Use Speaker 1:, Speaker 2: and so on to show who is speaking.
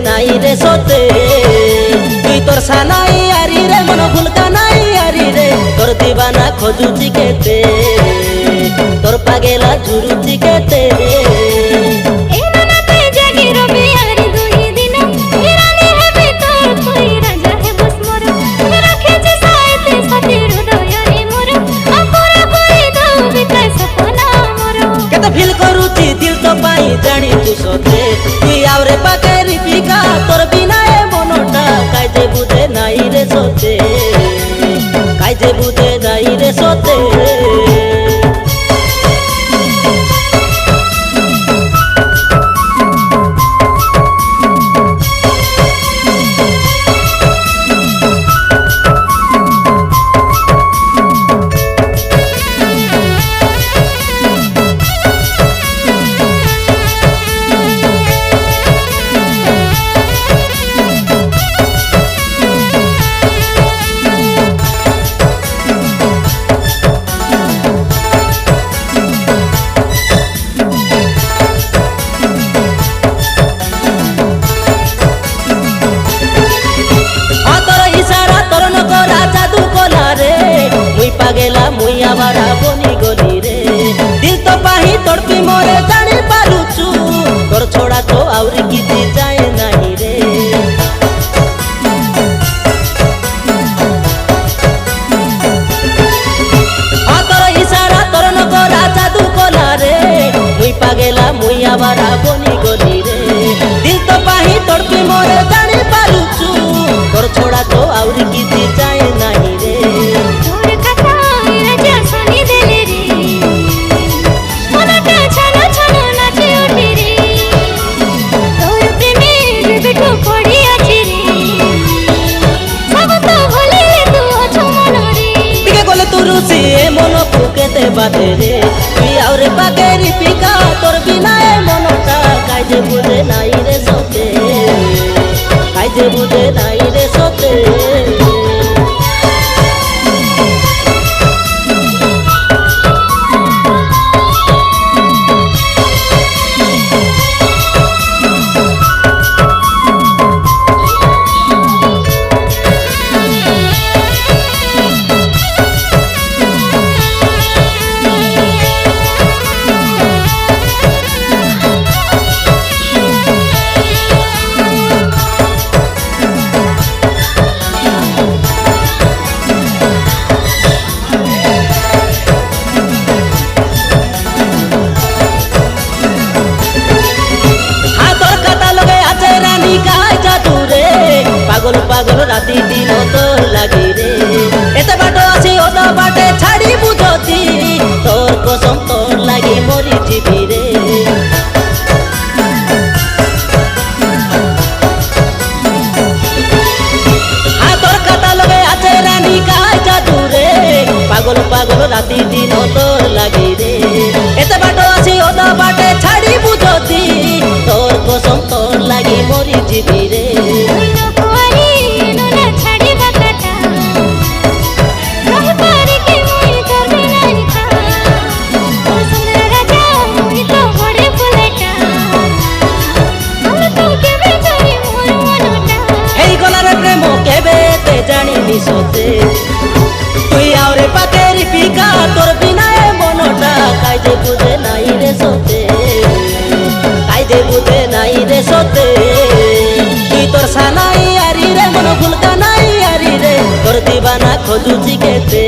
Speaker 1: নাই রে সতে তুই তোর সানাই আরি রে মন ভুলকা নাই আরি রে তোর দিবানা খোঁজুছি কেতে তোর পাগেলা ঝুরুছি কেতে ফিল করুছি দিল তো পাই জানি তু সতে তুই আউরে পাকেরি পিকা তোর বিনা এ মনটা কাইজে বুঝে নাই রে সতে কাইজে বুঝে নাই রে সতে পাগেলা মুই আবার বনি গলি রে দিল তো পাহি তড়পি মরে জানি পারুচু তোর ছোড়া তো আউরি কিছু যায় নাই রে তোর ইশারা তোর নগরা জাদু কলা রে মুই পাগেলা মুই আবার বনি গলি রে দিল তো পাহি তড়পি মরে জানি পারুচু তোর ছোড়া তো আউরি কিছু যায় নাই রে মন ফুকেতে বাঁধে রে তুই আউরে পাকেরি পিকা তোর বিনা এ মনটা কাইজে বুঝে নাই রে সতে কাইজে বুঝে নাই রে সতে পাগল পাগল রাতি দিন তোর লাগি রে এতে বাটো আছি ওদ বাটে ছাড়ি বুঝতি তোর কসম তোর লাগি মরি জিবি রে তোর কাটা লগে আছে রানী কাজ জাদু রে পাগল পাগল রাতি দিন তোর লাগি রে এতে বাটো আছি ওদ বাটে ছাড়ি বুঝতি তোর কসম তোর লাগি মরি জিবি রে জানিনি সতে তুই আউরে পাকেরি পিকা তোর বিনা এ মনটা কাইজে বুঝে নাই রে সতে কাইজে বুঝে নাই রে সতে তুই তোর সানাই আরি রে মন ভুলকা নাই আরি রে তোর দিবানা খোঁজুছি কেতে